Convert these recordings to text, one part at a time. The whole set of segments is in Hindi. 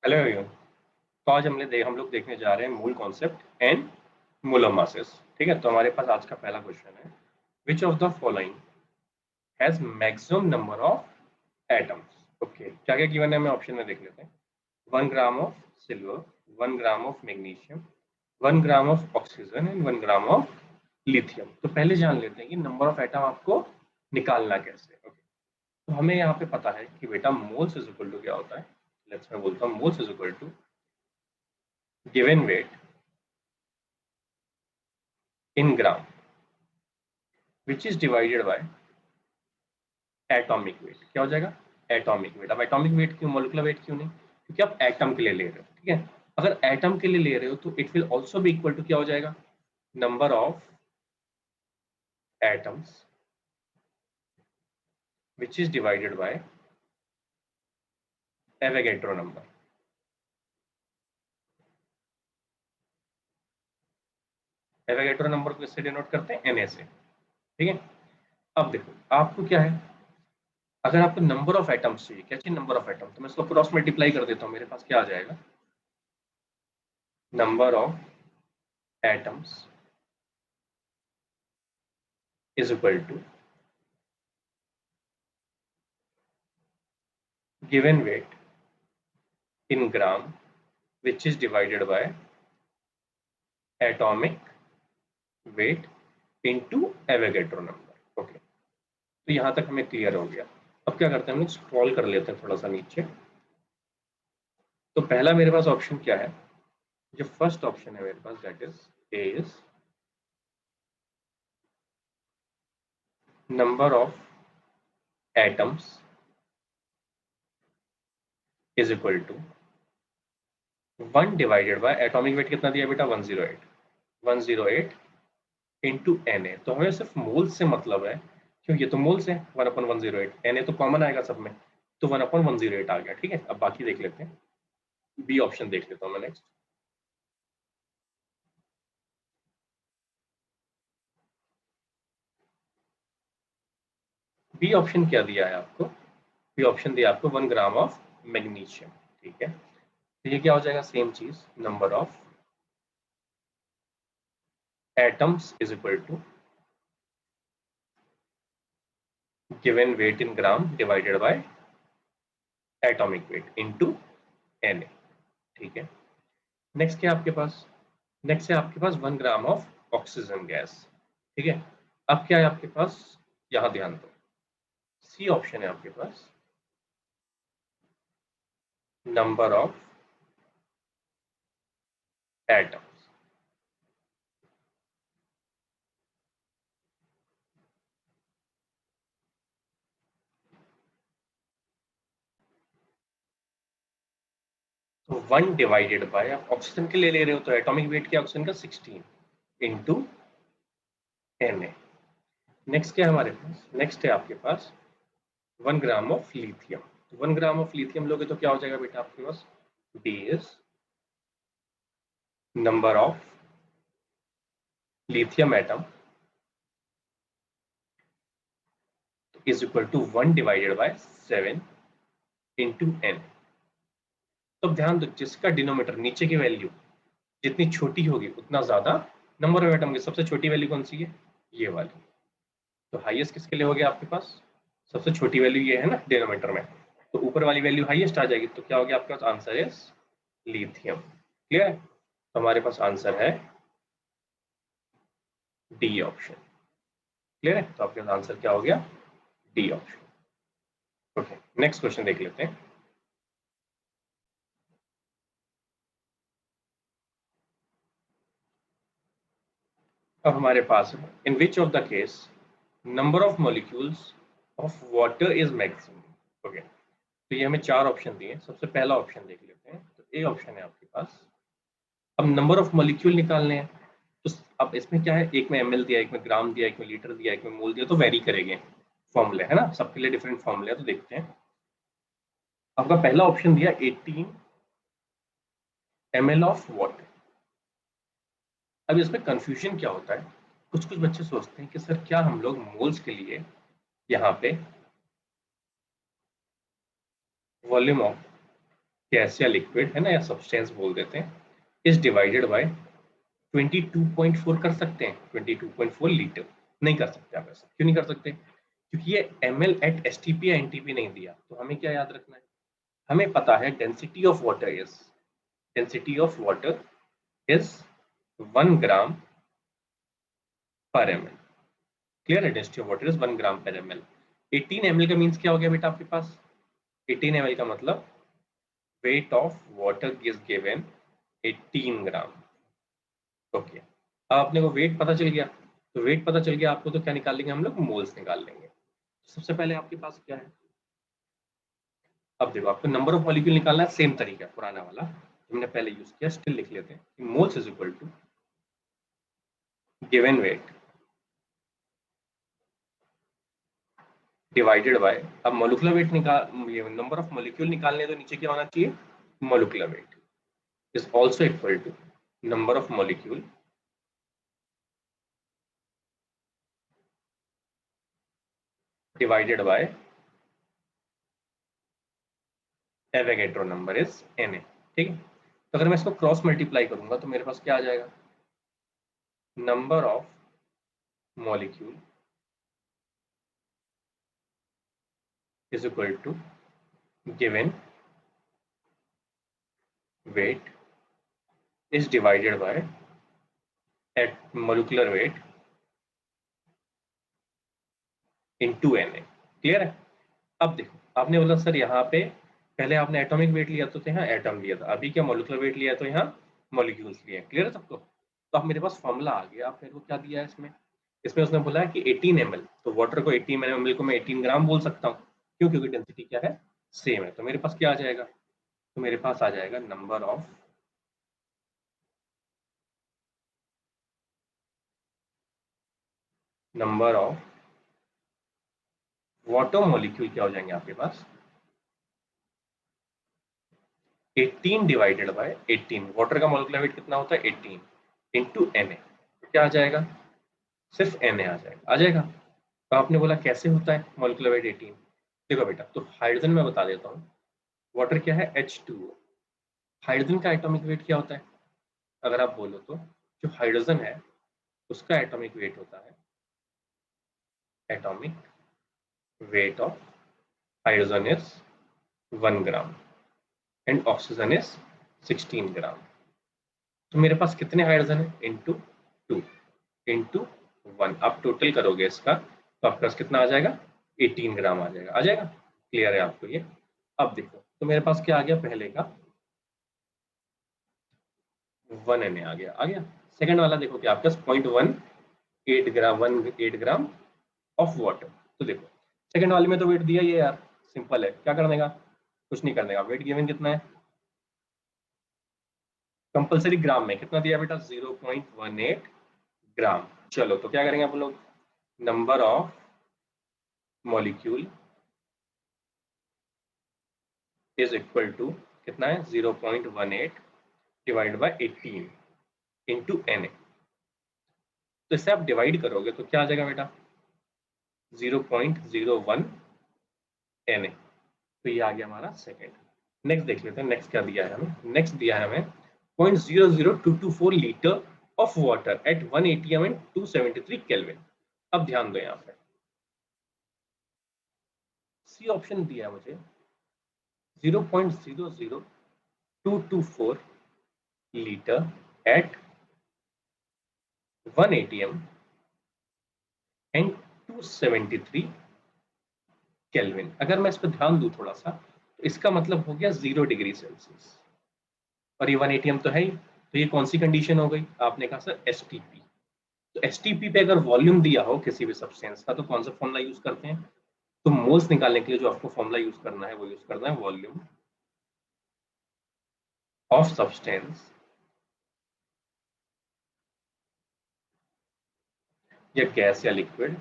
Hello everyone. तो आज हम लोग देखने जा रहे हैं मूल कॉन्सेप्ट एंड मोलर मासेस। ठीक है, तो हमारे पास आज का पहला क्वेश्चन है, विच of the following has maximum number of atoms. Okay, क्या क्या गिवन है हमें ऑप्शन में देख लेते हैं। 1 gram of silver, 1 gram of magnesium, 1 gram of oxygen and 1 gram of lithium. तो पहले जान लेते हैं कि नंबर ऑफ एटम आपको निकालना कैसे। ओके, तो हमें यहाँ पे पता है कि बेटा मोल्स इज इक्वल टू क्या होता है। लेट्स मैं बोलता हूँ moles is equal to given weight in gram which is divided by atomic weight। क्या हो जाएगा? Atomic weight. अब एटॉमिक वेट क्यों, मोलिकुलर वेट क्यों नहीं? क्योंकि आप एटम के लिए ले रहे हो। ठीक है, अगर एटम के लिए ले रहे हो तो it will also be equal to क्या हो जाएगा? Number of atoms which is divided by Avogadro number. Avogadro number को इससे डिनोट करते हैं Na से। ठीक है, अब देखो आपको क्या है, अगर आपको नंबर ऑफ एटम्स चाहिए, क्या चाहिए? Number of atom. तो मैं इसको क्रॉस मल्टीप्लाई कर देता हूँ, मेरे पास क्या आ जाएगा? Number of atoms is equal to given weight in gram which is divided by atomic weight into Avogadro number। Okay, तो यहां तक हमें क्लियर हो गया। अब क्या करते हैं, हम लोग स्क्रॉल कर लेते हैं थोड़ा सा नीचे। तो पहला मेरे पास ऑप्शन क्या है? जो फर्स्ट ऑप्शन है मेरे पास, that is number of atoms is equal to 1 divided by atomic weight कितना दिया बेटा? 108। 108 इंटू Na। तो हमें सिर्फ मोल्स से मतलब है, क्यों? ये तो मोल्स है, 1/108। Na तो कॉमन आएगा सब में, तो 1/108 आ गया। ठीक है, अब बाकी देख लेते हैं। बी ऑप्शन देख लेता हूँ मैं नेक्स्ट। बी ऑप्शन क्या दिया है आपको? बी ऑप्शन दिया आपको 1 ग्राम ऑफ मैग्नीशियम। ठीक है, तो ये क्या हो जाएगा? सेम चीज, number of atoms is equal to given weight in gram divided by atomic weight into Na। ठीक है, नेक्स्ट क्या है आपके पास? नेक्स्ट है आपके पास 1 ग्राम ऑफ ऑक्सीजन गैस। ठीक है, अब क्या है आपके पास? यहां ध्यान दो, सी ऑप्शन है आपके पास, नंबर ऑफ एटम्स। तो 1 डिवाइडेड बाय, आप ऑक्सीजन के लिए ले रहे हो तो एटॉमिक वेट क्या ऑक्सीजन का? 16 इंटू Na। नेक्स्ट क्या है हमारे पास? नेक्स्ट है आपके पास 1 ग्राम ऑफ लिथियम। तो 1 ग्राम ऑफ लिथियम लोगे तो क्या हो जाएगा बेटा आपके पास? D is number of lithium atom is equal to 1/7 into N. तो ध्यान दो, जिसका डिनोमीटर नीचे की वैल्यू जितनी छोटी होगी उतना ज्यादा नंबर ऑफ एटम की। सबसे छोटी वैल्यू कौन सी है? ये वाली। तो हाईएस्ट किसके लिए हो गया आपके पास? सबसे छोटी वैल्यू ये है ना डिनोमीटर में, तो ऊपर वाली वैल्यू हाईएस्ट आ जाएगी। तो क्या हो गया आपके पास? Answer is lithium. क्लियर है? तो हमारे पास आंसर है डी ऑप्शन। क्लियर है? तो आपके पास आंसर क्या हो गया? D option. Okay, next question देख लेते हैं। अब हमारे पास है, in which of the case number of molecules of water is maximum. Okay, तो ये हमें चार ऑप्शन दिए। सबसे पहला ऑप्शन देख लेते हैं। तो ए ऑप्शन है आपके पास, अब नंबर ऑफ मॉलिक्यूल निकालने हैं। तो अब इसमें क्या है, एक में ml दिया, एक में ग्राम दिया, एक में लीटर दिया, एक में मोल दिया, तो वेरी करेंगे फॉर्मूले, है ना? सबके लिए डिफरेंट फॉर्मूले। तो देखते हैं, आपका पहला ऑप्शन दिया 18 ml ऑफ वाटर। अब इसमें कंफ्यूजन क्या होता है, कुछ कुछ बच्चे सोचते हैं कि सर क्या हम लोग मोल्स के लिए यहाँ पे वॉल्यूम ऑफ गैस या लिक्विड है ना, या सब्सटेंस बोल देते हैं, इज डिवाइडेड बाय 22.4 कर सकते हैं, 22.4 लीटर नहीं कर सकते आप ऐसा। क्यों नहीं कर सकते? क्योंकि ये ml एट एसटीपी या एनटीपी नहीं दिया। तो हमें क्या याद रखना है? हमें पता है डेंसिटी ऑफ वाटर इज 1 ग्राम पर ml। क्लियर है? डेंसिटी ऑफ वाटर इज 1 ग्राम पर ml। 18 ml का मीन्स क्या हो गया बेटा आपके पास? 18 ml का मतलब weight of water is given 18 gram. Okay, अब अपने को वेट पता चल गया। तो वेट पता चल गया आपको, तो क्या निकाल लेंगे हम लोग? मोल्स निकाल लेंगे। सबसे पहले आपके पास क्या है? अब देखो, आपको नंबर ऑफ मॉलिक्यूल निकालना है, सेम तरीका पुराना वाला हमने पहले यूज किया, स्टिल लिख लेते हैं। Moles is equal to given weight divided by, अब मोलिकुलर वेट निकाल, ये नंबर ऑफ मॉलिक्यूल निकालने, तो नीचे क्या होना चाहिए? Molecular weight is also equal to number of molecule divided by Avogadro number is Na। ठीक है, तो अगर मैं इसको क्रॉस मल्टीप्लाई करूंगा तो मेरे पास क्या आ जाएगा? Number of molecule is equal to given weight is divided by at molecular weight into Na। Clear है? अब देखो, आपने बोला सर यहाँ पे पहले आपने एटॉमिक वेट लिया तो यहाँ एटम लिया था, अभी क्या मोलिकुलर वेट लिया तो यहाँ मॉलिक्यूल्स लिए। क्लियर है सबको? तो अब मेरे पास फॉर्मूला आ गया। आप मेरे को क्या दिया है इसमें? इसमें उसने बोला है कि 18 ml, तो वाटर को 18 ml को मैं 18 ग्राम बोल सकता हूँ। क्यों? क्योंकि डेंसिटी क्या है? सेम है। तो मेरे पास क्या आ जाएगा? तो मेरे पास आ जाएगा नंबर ऑफ वाटर मॉलिक्यूल क्या हो जाएंगे आपके पास? 18 डिवाइडेड बाय 18। वाटर का मोलिकुलर वेट कितना होता है? 18 इंटू Na। तो क्या आ जाएगा? सिर्फ Na आ जाएगा। आ जाएगा? तो आपने बोला कैसे होता है मोलिकुलर वेट 18? देखो बेटा, तो हाइड्रोजन मैं बता देता हूँ। वाटर क्या है? H2O। हाइड्रोजन का एटॉमिक वेट क्या होता है अगर आप बोलो तो? जो हाइड्रोजन है उसका एटॉमिक वेट होता है, atomic weight of hydrogen is 1 gram and oxygen is 16 ग्राम। तो मेरे पास कितने हाइड्रोजन है? Into 2 into 1। आप टोटल करोगे इसका तो आपके पास कितना आ जाएगा? 18 ग्राम आ जाएगा। आ जाएगा? क्लियर है आपको ये? अब देखो, तो मेरे पास क्या आ गया? पहले का 1 Na आ गया। आ गया? सेकंड वाला देखो क्या आपके पास? 0.18 ग्राम, 18 ग्राम ऑफ वाटर। तो देखो, सेकंड वाले में तो वेट दिया ही है यार, सिंपल है। क्या करने का? कुछ नहीं करने का। वेट गिवन कितना है? कंपलसरी ग्राम में कितना दिया बेटा? 0.18 ग्राम। चलो, तो क्या करेंगे आप लोग? Number of molecule is equal to कितना है? 0.18 डिवाइड बाय 18 इंटू Na। तो इससे आप डिवाइड करोगे तो क्या आ जाएगा बेटा? 0.01 Na। तो ये आ गया हमारा सेकेंड। नेक्स्ट देख लेते हैं, नेक्स्ट क्या दिया है हमें? नेक्स्ट दिया है हमें 0.00224 litre of water at 1 atm and 273 kelvin. अब ध्यान दो, यहाँ पे सी ऑप्शन दिया है मुझे 0.00224 litre at 1 atm and 273 kelvin. अगर मैं इस पर ध्यान दूं थोड़ा सा, तो इसका मतलब हो गया 0 डिग्री सेल्सियस, और ये 1 atm तो है ही। तो ये कौन सी कंडीशन हो गई? आपने कहा सर एसटीपी। तो एसटीपी पे अगर वॉल्यूम दिया हो किसी भी सब्सटेंस का, तो कौन सा फॉर्मूला यूज करते हैं? तो मोल्स निकालने के लिए जो आपको फॉर्मूला यूज करना है वो यूज करना है वॉल्यूम ऑफ सब्सटेंस या गैस या liquid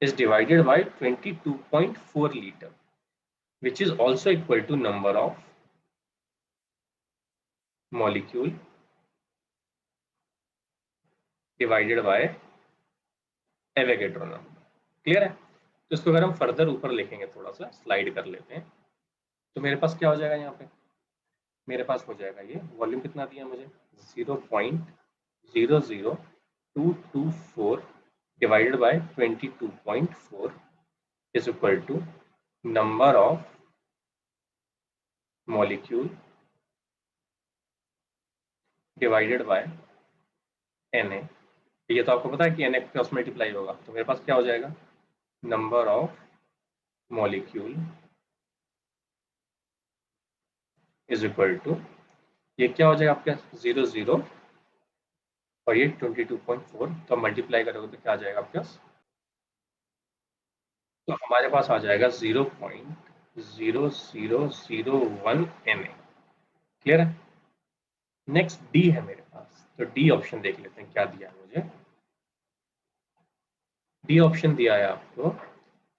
is divided by 22.4 liter, which is also equal to number of molecule divided by Avogadro number. Clear है? तो इसको अगर हम फर्दर ऊपर लिखेंगे, थोड़ा सा स्लाइड कर लेते हैं, तो मेरे पास क्या हो जाएगा यहाँ पे? मेरे पास हो जाएगा ये वॉल्यूम कितना दिया मुझे 0.00224 divided by 22.4 is equal to number of molecule divided by Na। ये तो आपको पता है कि Na क्रॉस मल्टीप्लाई होगा, तो मेरे पास क्या हो जाएगा number of molecule is equal to, ये क्या हो जाएगा आपके 0 और ये 22.4, तो मल्टीप्लाई करोगे तो क्या आ जाएगा आपके पास, तो हमारे पास आ जाएगा 0.0001 Na। क्लियर है। नेक्स्ट डी है मेरे पास, तो डी ऑप्शन देख लेते हैं क्या दिया है मुझे। डी ऑप्शन दिया है आपको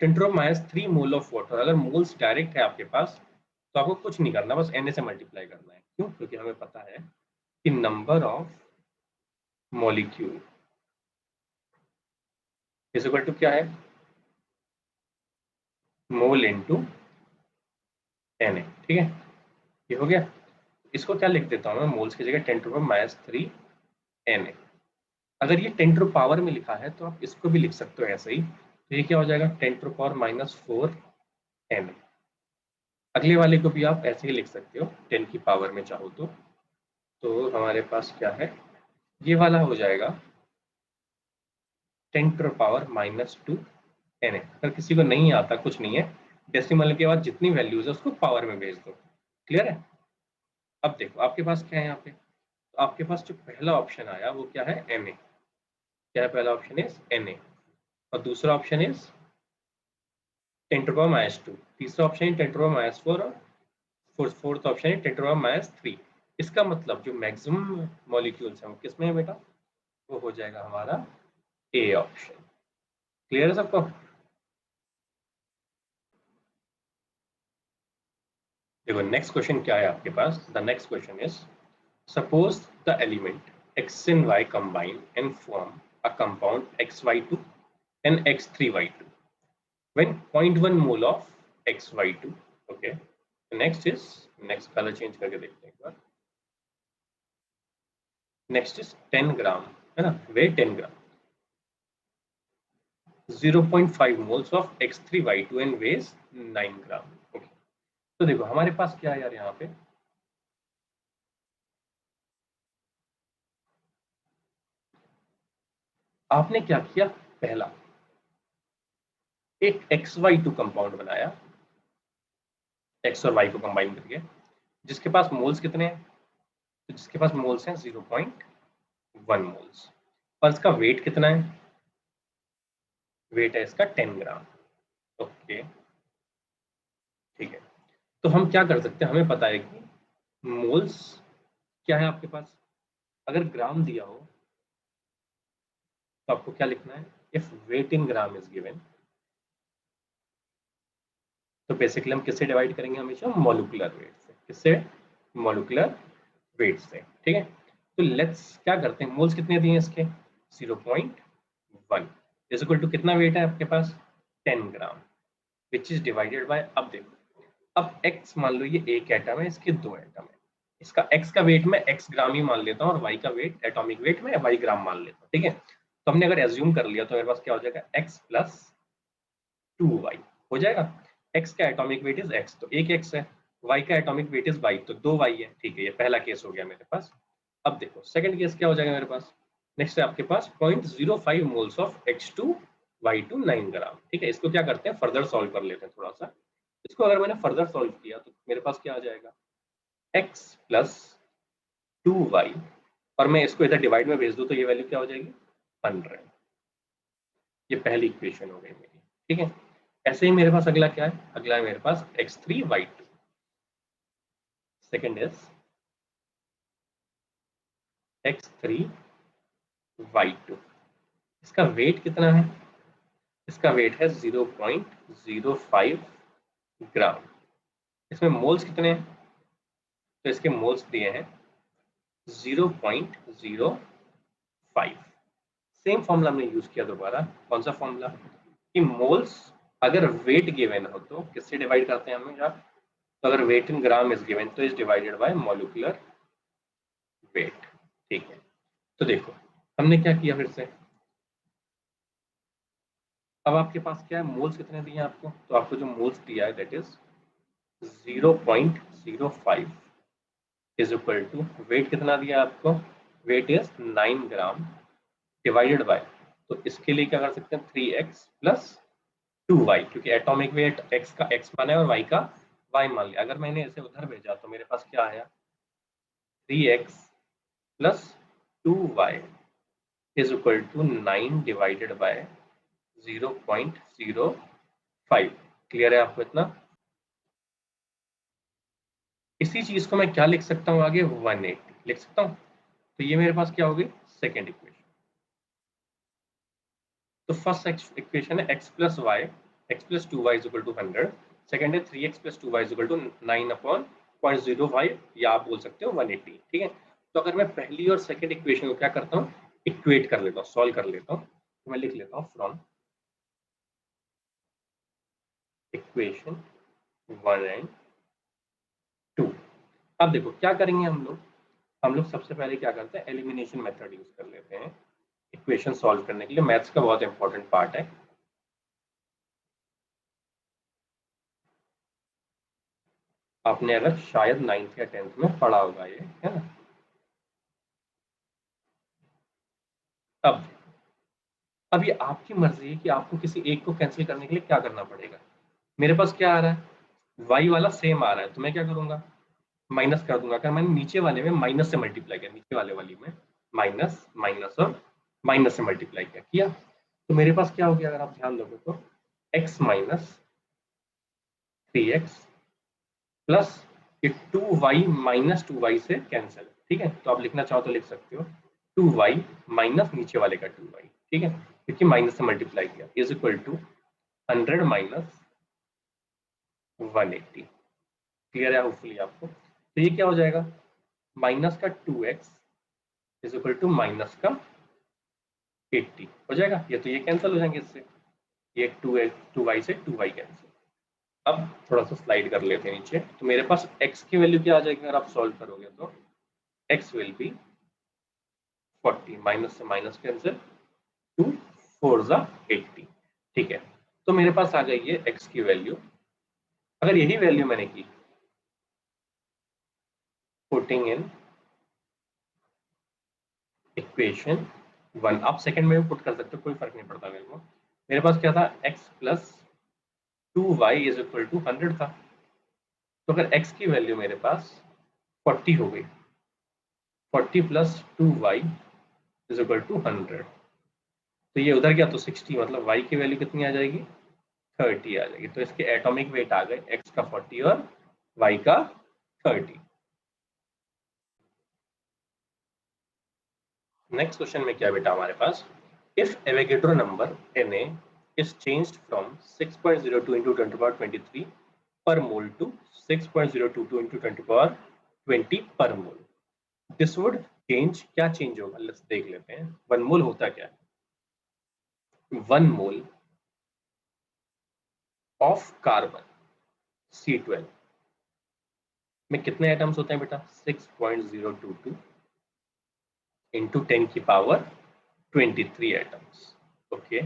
10⁻³ मोल ऑफ वाटर। अगर मोल्स डायरेक्ट है आपके पास तो आपको कुछ नहीं करना, बस Na से मल्टीप्लाई करना है। क्यों? क्योंकि हमें पता है कि number of molecule is equal to क्या है मोल इनटू Na। ठीक है, ये हो गया। इसको क्या लिख देता हूँ मैं मोल्स की जगह 10⁻³ Na। अगर ये 10 पावर में लिखा है तो आप इसको भी लिख सकते हो ऐसे ही, तो ये क्या हो जाएगा 10⁻⁻4 Na। अगले वाले को भी आप ऐसे ही लिख सकते हो 10 की पावर में चाहो तो हमारे पास क्या है ये वाला हो जाएगा 10⁻⁻2 Na। अगर किसी को नहीं आता कुछ नहीं है, डेसिमल के बाद जितनी वैल्यूज है उसको पावर में भेज दो। क्लियर है। अब देखो आपके पास क्या है यहाँ पे, तो आपके पास जो पहला ऑप्शन आया वो क्या है Na। क्या है पहला ऑप्शन इज Na, और दूसरा ऑप्शन इज 10⁻², तीसरा ऑप्शन है 10⁻⁴, और फोर्थ ऑप्शन है 10⁻3। इसका मतलब जो मैक्सिमम मॉलिक्यूल्स हैं वो किसमें है बेटा, वो हो जाएगा हमारा ए ऑप्शन। क्लियर है सबको। देखो नेक्स्ट क्वेश्चन क्या है आपके पास, the next question is suppose the element x and y combine and form a compound xy2 and x3y2 when 0.1 mole of xy2। okay, next is, next colour change करके देखते हैं एक बार। नेक्स्ट इज 10 ग्राम, है ना, weight 10 gram, 0.5 moles of x3y2 and weighs 9 gram. okay. तो देखो हमारे पास क्या है यार यहाँ पे, आपने क्या किया, पहला एक XY2 कंपाउंड बनाया, x और y को कंबाइन करके, जिसके पास मोल्स कितने हैं, तो जिसके पास मोल्स हैं 0.1 मोल्स, और इसका वेट कितना है, वेट है इसका 10 ग्राम। ओके ठीक है, तो हम क्या कर सकते हैं, हमें पता है कि मोल्स क्या है आपके पास, अगर ग्राम दिया हो तो आपको क्या लिखना है, if wait in gram is given, तो बेसिकली हम किससे डिवाइड करेंगे, हमेशा मॉलिक्यूलर वेट से। किससे, मॉलिक्यूलर वेट से। ठीक है, तो लेट्स क्या करते हैं, मोल्स कितने दिए हैं इसके 0.1 इज इक्वल टू कितना वेट है आपके पास 10 ग्राम, विच इज डिवाइडेड बाय, अब देखो अब x मान लो ये एक एटम है, इसके दो एटम है, इसका x का वेट मैं x ग्राम ही मान लेता हूँ और y का वेट एटॉमिक वेट में y ग्राम मान लेता हूँ। ठीक है, तो हमने अगर एज्यूम कर लिया तो मेरे पास क्या हो जाएगा x प्लस 2y हो जाएगा। x का एटॉमिक वेट इज x, तो एक x है, y का एटॉमिक वेट इज y, तो दो y है। ठीक है, ये पहला केस हो गया मेरे पास। अब देखो सेकंड केस क्या हो जाएगा मेरे पास, नेक्स्ट है आपके पास 0.05 मोल्स ऑफ H2Y2 9 ग्राम। ठीक है, इसको क्या करते हैं फर्दर सॉल्व कर लेते हैं थोड़ा सा। इसको अगर मैंने फर्दर सॉल्व किया तो मेरे पास क्या आ जाएगा x प्लस 2y, और मैं इसको इधर डिवाइड में भेज दूं तो ये वैल्यू क्या हो जाएगी 100। ये पहली इक्वेशन हो गई मेरी। ठीक है, ऐसे ही मेरे पास अगला क्या है, अगला है मेरे पास x3y2, सेकंड इज x3y2, इसका वेट कितना है, इसका वेट है 0.05 ग्राम। इसमें मोल्स कितने हैं, तो इसके मोल्स दिए हैं 0.05। सेम फॉर्मूला हमने यूज किया दोबारा, कौन सा फॉर्मूला, कि मोल्स अगर वेट गिवन हो तो किससे डिवाइड करते हैं हम यार, तो अगर weight in gram is given तो is divided by molecular weight. ठीक है, तो देखो हमने क्या किया फिर से, अब आपके पास क्या है, मोल्स कितने दिए हैं आपको, तो आपको जो मोल्स दिया है that is 0.05 is equal to weight कितना दिया आपको, weight is 9 gram divided by, तो इसके लिए क्या कर सकते हैं 3x प्लस 2y, क्योंकि एटॉमिक वेट x का x माना है और y का y मान लिया। अगर मैंने इसे उधर भेजा तो मेरे पास क्या आया 3x plus 2y is equal to 9 divided by 0.05। Clear है आपको इतना। इसी चीज को मैं क्या लिख सकता हूँ आगे 180 लिख सकता हूँ। तो ये मेरे पास क्या होगी सेकेंड इक्वेशन। तो फर्स्ट इक्वेशन है x plus y x plus 2y is equal to 100। Second है 3x plus 2y is equal to 9/0.05 या आप बोल सकते हो 180। ठीक है, तो अगर मैं पहली और सेकेंड इक्वेशन को क्या करता हूँ इक्वेट कर लेता हूँ, सॉल्व कर लेता हूँ, तो मैं लिख लेता हूँ फ्रॉम इक्वेशन 1 एंड 2। अब देखो क्या करेंगे हम लोग सबसे पहले क्या करते हैं एलिमिनेशन मेथड यूज कर लेते हैं इक्वेशन सॉल्व करने के लिए। मैथ्स का बहुत इंपॉर्टेंट पार्ट है। आपने अगर शायद 9th या 10th में पढ़ा होगा ये, है ना। अब अब ये आपकी मर्जी है कि आपको किसी एक को कैंसिल करने के लिए क्या करना पड़ेगा। मेरे पास क्या आ रहा है वाई वाला सेम आ रहा है, तो मैं क्या करूंगा माइनस कर दूंगा। अगर मैंने नीचे वाले में माइनस से मल्टीप्लाई किया, नीचे वाले वाली में माइनस माइनस और माइनस से मल्टीप्लाई किया तो मेरे पास क्या हो गया, अगर आप ध्यान दोगे तो x माइनस 3x प्लस ये 2y माइनस 2y से कैंसिल। ठीक है, तो आप लिखना चाहो तो लिख सकते हो 2y माइनस नीचे वाले का 2y। ठीक है, क्योंकि माइनस से मल्टीप्लाई किया is equal to 100 minus 180। Clear है होपफुली आपको। तो ये क्या हो जाएगा माइनस का 2x is equal to minus का 80 हो जाएगा। ये तो ये कैंसिल हो जाएंगे इससे, ये 2y से 2y कैंसिल। अब थोड़ा सा स्लाइड कर लेते हैं नीचे, तो मेरे पास x की वैल्यू क्या आ जाएगी अगर आप सॉल्व करोगे तो x विल बी 40 माइनस से माइनस कैंसिल 2 4 जा 80। ठीक है, तो मेरे पास आ गई है x की वैल्यू। अगर यही वैल्यू मैंने की पुटिंग इन इक्वेशन 1, आप सेकंड में भी पुट कर सकते हो, कोई फर्क नहीं पड़ता मेरे को। मेरे पास क्या था x plus 2y is equal to 100 था। तो अगर x की वैल्यू मेरे पास 40 हो गई, 40 plus 2y is equal to 100, तो ये उधर गया तो 60, मतलब y की वैल्यू कितनी आ जाएगी 30 आ जाएगी। तो इसके एटॉमिक वेट आ गए x का 40 और y का 30। नेक्स्ट क्वेश्चन में क्या बेटा हमारे पास, if Avogadro number Na is changed from 6.02 into 10 to the power 23 per mole to 6.022 into 10 to the power 20 per mole, this would change, क्या चेंज होगा लेट्स देख लेते हैं। वन मोल होता क्या है, one mole of carbon C12 में कितने एटम्स होते हैं बेटा 6.022 इंटू 10 की पावर 23 एटम्स। ओके,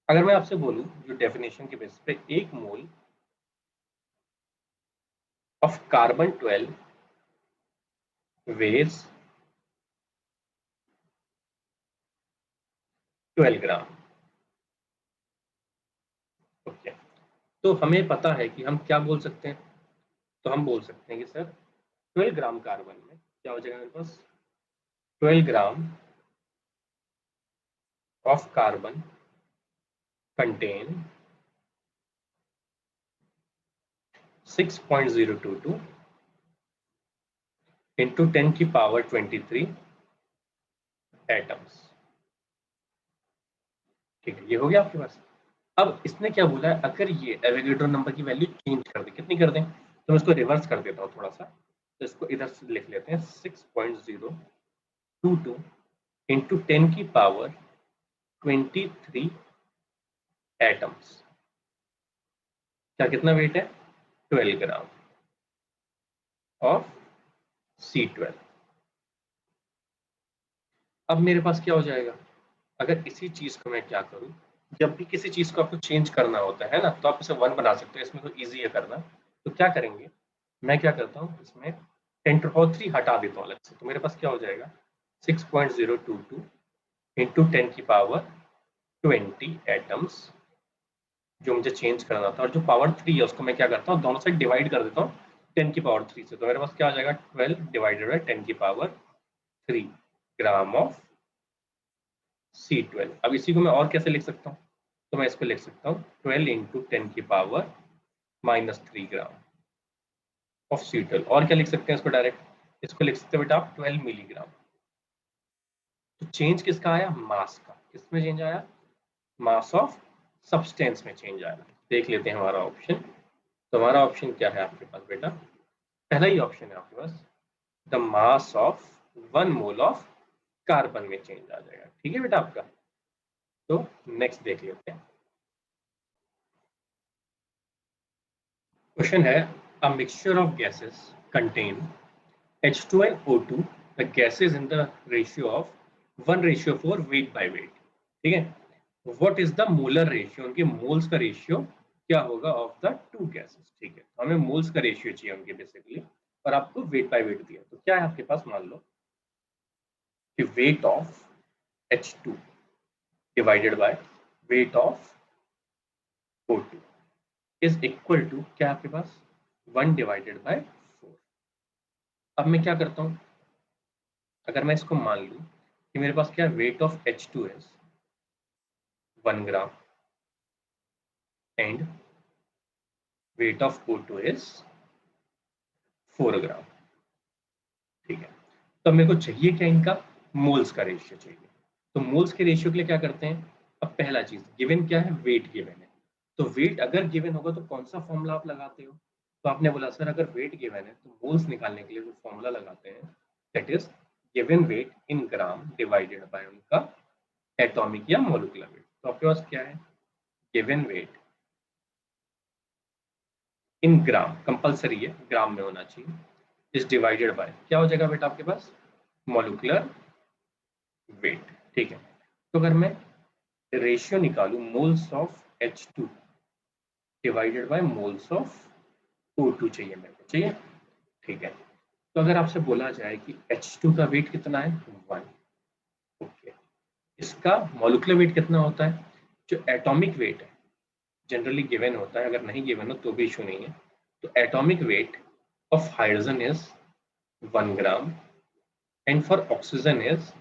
अगर मैं आपसे बोलूं जो डेफिनेशन के बेसिस पे एक mole of carbon 12 weighs 12 gram. Okay, तो हमें पता है कि हम क्या बोल सकते हैं, तो हम बोल सकते हैं कि सर 12 ग्राम कार्बन में क्या हो जाएगा मेरे पास 12 gram of carbon contain 6.022 into 10 की पावर 23 एटम्स। ठीक है, ये हो गया आपके पास। अब इसने क्या बोला है, अगर ये एवोगैड्रो नंबर की वैल्यू चेंज कर दे, कितनी कर दें, तो मैं इसको रिवर्स कर देता हूँ थोड़ा सा। तो इसको इधर से लिख लेते हैं 6.022 इंटू 10 की पावर 23 एटम्स। क्या कितना वेट है? 12 ग्राम ऑफ C12। अब मेरे पास क्या हो जाएगा, अगर इसी चीज को मैं क्या करूं, जब भी किसी चीज को आपको चेंज करना होता है ना, तो आप इसे 1 बना सकते हो, इसमें तो इजी है करना। तो क्या करेंगे, मैं क्या करता हूँ इसमें 10⁻³ हटा देता हूँ अलग से, तो मेरे पास क्या हो जाएगा 6.022 इंटू 10⁻20 एटम्स, जो मुझे चेंज करना था। और जो पावर 3 है उसको मैं क्या करता हूँ, दोनों साइड डिवाइड कर देता हूँ 10⁻³ से, तो मेरे पास क्या हो जाएगा 12 divided by 10⁻3 gram of C12। अब इसी को मैं और कैसे लिख सकता हूँ, तो मैं इसको लिख सकता हूँ 12 इंटू 10⁻³ ग्राम ऑफ C12। और क्या लिख सकते हैं इसको डायरेक्ट, इसको लिख सकते हैं बेटा आप 12 मिलीग्राम। तो चेंज किसका आया, मास का। किसमें चेंज आया, मास ऑफ सब्सटेंस में चेंज आया। देख लेते हैं हमारा ऑप्शन। तो हमारा ऑप्शन क्या है आपके पास बेटा, पहला ही ऑप्शन है आपके पास, the mass of 1 mole of carbon में चेंज आ जाएगा। ठीक है बेटा आपका। तो नेक्स्ट देख लेते हैं। क्वेश्चन है, a mixture of gases contain H2 and O2, the gases in the ratio of 1:4 weight by weight। ठीक है, what is the molar ratio, उनके मोल्स का रेशियो क्या होगा ऑफ द टू गैसेस। ठीक है, तो हमें मोल्स का रेशियो चाहिए उनके बेसिकली, और आपको वेट बाय वेट दिया। तो क्या है आपके पास, मान लो कि weight of H2 divided by weight of O2 is equal to क्या है आपके पास, 1 डिवाइडेड बाय 4। अब मैं क्या करता हूँ, अगर मैं इसको मान लूँ कि मेरे पास क्या वेट ऑफ H2 है 1 gram and wait of O2 is 4 ग्राम। ठीक है, तो अब मेरे को चाहिए क्या, इनका मोल्स का रेशियो चाहिए। तो मोल्स के रेशियो के लिए क्या करते हैं, अब पहला चीज गिवन क्या है, वेट गिवन है। तो वेट अगर गिवन होगा तो कौन सा फॉर्मूला आप लगाते हो, तो आपने बोला सर अगर वेट गिवन है तो मोल्स निकालने के लिए जो फॉर्मूला लगाते हैं that is given weight in gram divided bye उनका एटॉमिक या मोलिकुलर वेट। तो आपके पास क्या है, given weight in gram, compulsory है ग्राम में होना चाहिए, इज डिवाइडेड बाय क्या हो जाएगा बेटा आपके पास, मोलिकुलर वेट। ठीक है, तो अगर मैं रेशियो निकालूं moles of H2 divided bye moles of O2 चाहिए मेरे को, चाहिए। ठीक है, तो अगर आपसे बोला जाए कि H2 का वेट कितना है 1, ओके, इसका मॉलिक्यूलर वेट कितना होता है, जो एटॉमिक वेट है जनरली गिवन होता है, अगर नहीं गिवन हो तो भी इशू नहीं है। तो atomic weight of hydrogen is 1 gram and for oxygen is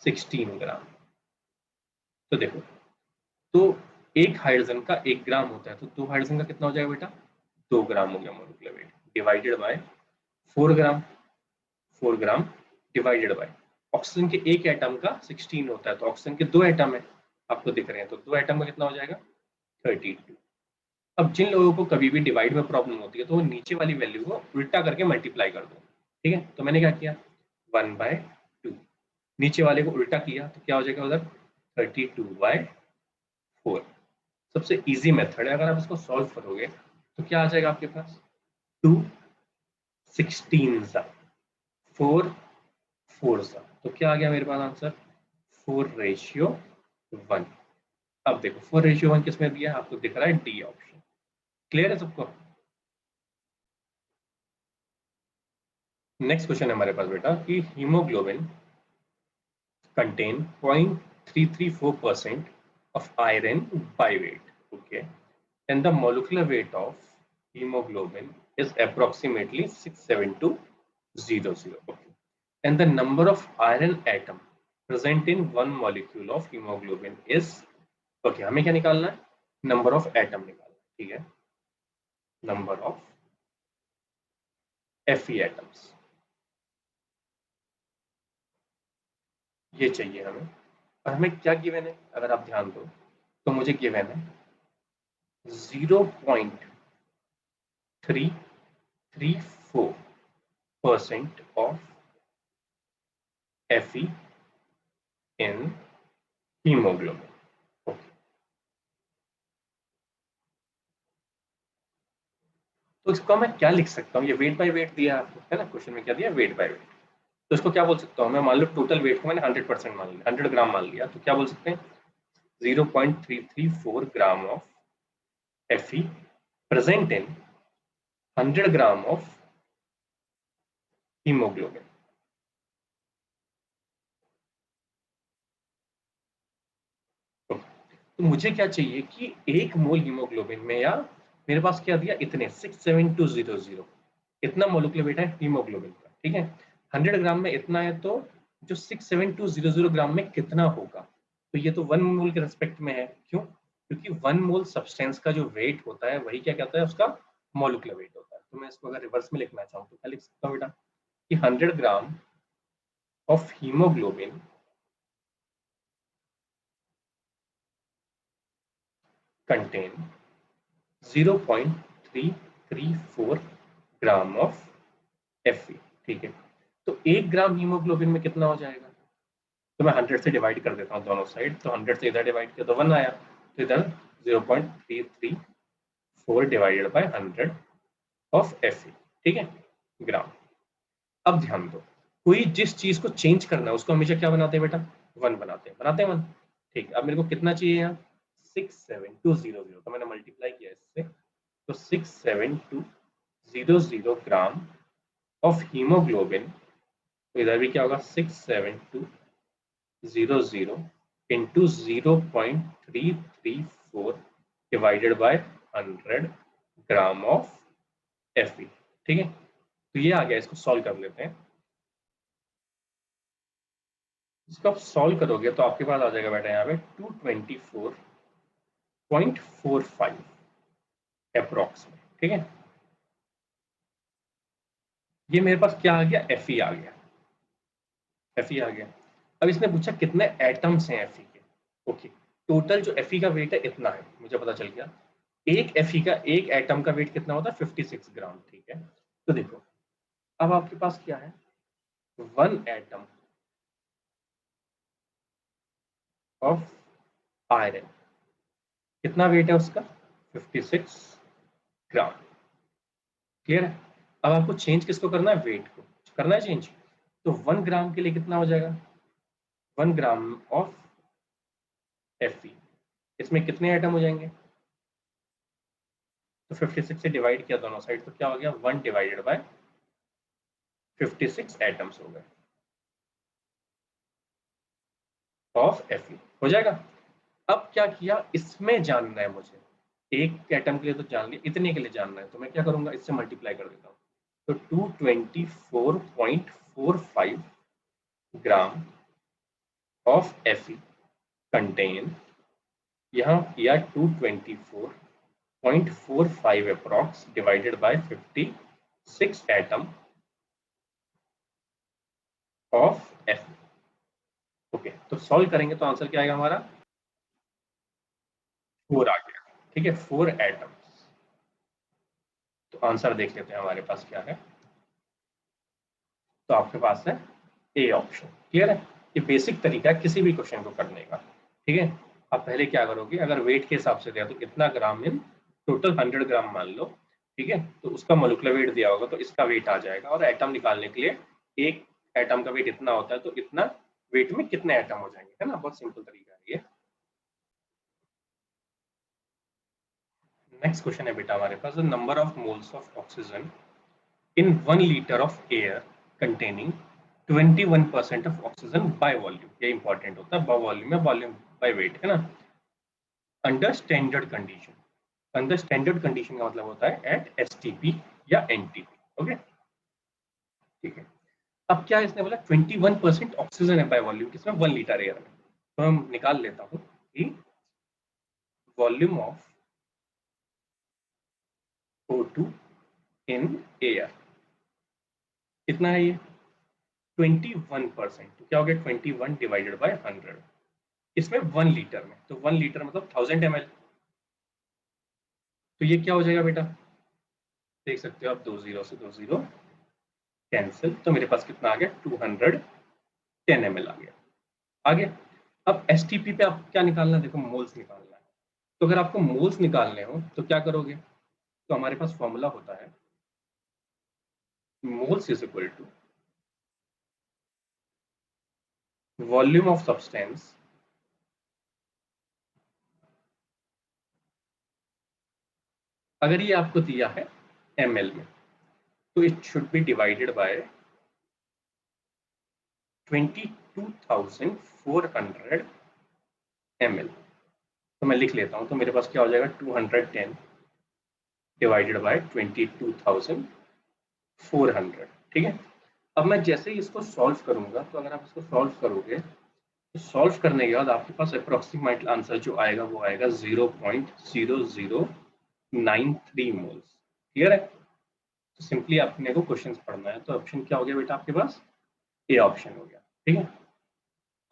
16 ग्राम। तो देखो, तो एक हाइड्रोजन का 1 ग्राम होता है, तो 2 हाइड्रोजन का कितना हो जाएगा बेटा, 2 ग्राम हो गया molecular weight, divided bye 4 gram, 4 gram divided by oxygen के एक एटम का 16 होता है, तो ऑक्सीजन के 2 एटम है आपको दिख रहे हैं, तो 2 एटम का कितना हो जाएगा 32। अब जिन लोगों को कभी भी डिवाइड में प्रॉब्लम होती है तो वो नीचे वाली वैल्यू को उल्टा करके मल्टीप्लाई कर दो। ठीक है, तो मैंने क्या किया 1/2, नीचे वाले को उल्टा किया तो क्या हो जाएगा उधर 32/4। सबसे इजी मेथड है, अगर आप इसको सॉल्व करोगे तो क्या आ जाएगा आपके पास 2 16 4 4 तो क्या आ गया मेरे पास आंसर 4:1। अब देखो 4:1 किसमें दिया है, आपको दिख रहा है डी ऑप्शन। क्लियर है सबको। नेक्स्ट क्वेश्चन है हमारे पास बेटा कि haemoglobin contain 0.334% of iron by weight, okay, and the molecular weight of hemoglobin is approximately 67200, okay, and the number of iron atom present in one molecule of hemoglobin is, okay, हमें क्या निकालना है, नंबर ऑफ एटम निकालना है। ठीक है, नंबर ऑफ Fe एटम्स ये चाहिए हमें। और हमें क्या गिवन है, अगर आप ध्यान दो तो मुझे गिवन है 0.334% of Fe in hemoglobin। Okay. तो इसको मैं क्या लिख सकता हूँ, ये वेट बाय वेट दिया आपको है ना, क्वेश्चन में क्या दिया, वेट बाय वेट। तो इसको क्या बोल सकता हूँ मैं, मान लो टोटल वेट को मैंने 100% मान लिया, 100 ग्राम मान लिया, तो क्या बोल सकते हैं 0.334 gram of Fe present in 100 gram of haemoglobin. तो मुझे क्या चाहिए कि 1 मोल हीमोग्लोबिन में, या मेरे पास क्या दिया, इतने 67200, इतना मोलिकुलर वेट है हीमोग्लोबिन का, ठीक है। 100 ग्राम में इतना है, तो जो 67200 ग्राम में कितना होगा, तो ये तो 1 मोल के रेस्पेक्ट में है। क्यों? क्योंकि 1 मोल सब्सटेंस का जो वेट होता है वही क्या कहता है, उसका मोलिकुलर वेट होता है। तो मैं इसको अगर रिवर्स में लिखना चाहूँ तो क्या लिख सकता हूँ बेटा, कि 100 gram of haemoglobin contain 0.334 gram of Fe, ठीक है। तो 1 ग्राम हीमोग्लोबिन में कितना हो जाएगा, तो मैं 100 से डिवाइड कर देता हूँ दोनों साइड, तो 100 से इधर डिवाइड किया तो 1 आया, तो इधर 0.334 डिवाइडेड बाय 100 ऑफ Fe, ठीक है, ग्राम। अब ध्यान दो, कोई जिस चीज को चेंज करना है उसको हमेशा क्या बनाते हैं बेटा, 1 बनाते हैं 1, ठीक है। अब मेरे को कितना चाहिए यहाँ, 67200, तो मैंने मल्टीप्लाई किया इससे, तो 67200 ग्राम ऑफ हीमोग्लोबिन, तो इधर भी क्या होगा 67200 into 0.334 divided by 100 gram of Fe, ठीक है। तो ये आ गया, इसको सॉल्व कर लेते हैं। इसको आप सॉल्व करोगे तो आपके पास आ जाएगा बेटा यहाँ पे 224.45 अप्रोक्स में, ठीक है। ये मेरे पास क्या आ गया, Fe आ गया, Fe आ गया। अब इसने पूछा कितने एटम्स हैं Fe के, ओके। टोटल जो Fe का वेट है इतना है, मुझे पता चल गया। एक Fe का, एक एटम का वेट कितना होता है, 56 ग्राम, ठीक है। तो देखो, अब आपके पास क्या है, 1 एटम ऑफ आयरन, कितना वेट है उसका, 56 ग्राम, क्लियर है। अब आपको चेंज किसको करना है, वेट को करना है चेंज। तो 1 ग्राम के लिए कितना हो जाएगा, 1 ग्राम ऑफ Fe, इसमें कितने आइटम हो जाएंगे, तो 56 से डिवाइड किया दोनों साइड, तो क्या हो गया 1 डिवाइडेड बाय 56 एटम्स हो गए ऑफ Fe, हो जाएगा। अब क्या किया, इसमें जानना है मुझे, एक एटम के लिए तो जान लिया, इतने के लिए जानना है, तो मैं क्या करूंगा, इससे मल्टीप्लाई कर देता हूँ। तो 224.45 ग्राम ऑफ Fe कंटेन, यहाँ किया 224.45 approx divided by 56 atom of Fe, okay. तो सॉल्व करेंगे तो आंसर क्या आएगा हमारा, 4 आ गया, ठीक है, 4 एटम्स। तो आंसर देख लेते हैं हमारे पास क्या है, तो आपके पास है ए ऑप्शन, क्लियर है। ये बेसिक तरीका है किसी भी क्वेश्चन को करने का, ठीक है। आप पहले क्या करोगे, अगर वेट के हिसाब से दिया तो इतना ग्राम इन टोटल 100 ग्राम मान लो, ठीक है, तो उसका मोलिकुलर वेट दिया होगा तो इसका वेट आ जाएगा, और एटम निकालने के लिए एक एटम का वेट इतना होता है, तो इतना वेट में कितने एटम हो जाएंगे, है ना, बहुत सिंपल तरीका है ये। नेक्स्ट क्वेश्चन है बेटा हमारे पास, number of moles of oxygen in 1 liter of air containing 21% of oxygen by volume, ये इंपॉर्टेंट होता है, by volume या वॉल्यूम बाय वेट, है ना, under standard condition. Under standard condition का मतलब होता है एट एसटीपी या एनटीपी, ओके, ठीक है। अब क्या इसने बोला 21% ऑक्सीजन है बाय वॉल्यूम, किसमें 1 लीटर एयर में, तो हम निकाल लेता हूँ कि volume of O2 in air कितना है, ये 21%, तो क्या हो गया 21 डिवाइडेड बाय 100, इसमें 1 लीटर में, तो 1 लीटर मतलब 1000 ml, तो ये क्या हो जाएगा बेटा, देख सकते हो आप, 2 जीरो से 2 जीरो कैंसिल, तो मेरे पास कितना आ गया 210 ml आ गया, आगे। अब एसटीपी पे आप क्या निकालना है, देखो मोल्स निकालना है, तो अगर आपको मोल्स निकालने हो तो क्या करोगे, तो हमारे पास फॉर्मूला होता है moles is equal to volume of substance अगर ये आपको दिया है ml में, तो it should be divided by 22,400 ml। तो मैं लिख लेता हूं, तो मेरे पास क्या हो जाएगा 210 डिवाइडेड बाय 22,400। ठीक है। अब मैं जैसे ही इसको सॉल्व करूंगा, तो अगर आप इसको सॉल्व करोगे तो सॉल्व करने के बाद आपके पास अप्रोक्सीमेट आंसर जो आएगा वो आएगा 0.0093 मोल्स। क्लियर है? तो सिंपली अपने को क्वेश्चंस पढ़ना है। तो ऑप्शन क्या हो गया बेटा आपके पास? ए ऑप्शन हो गया। ठीक है।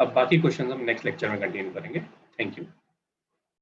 अब बाकी क्वेश्चन हम नेक्स्ट लेक्चर में कंटिन्यू करेंगे। Thank you.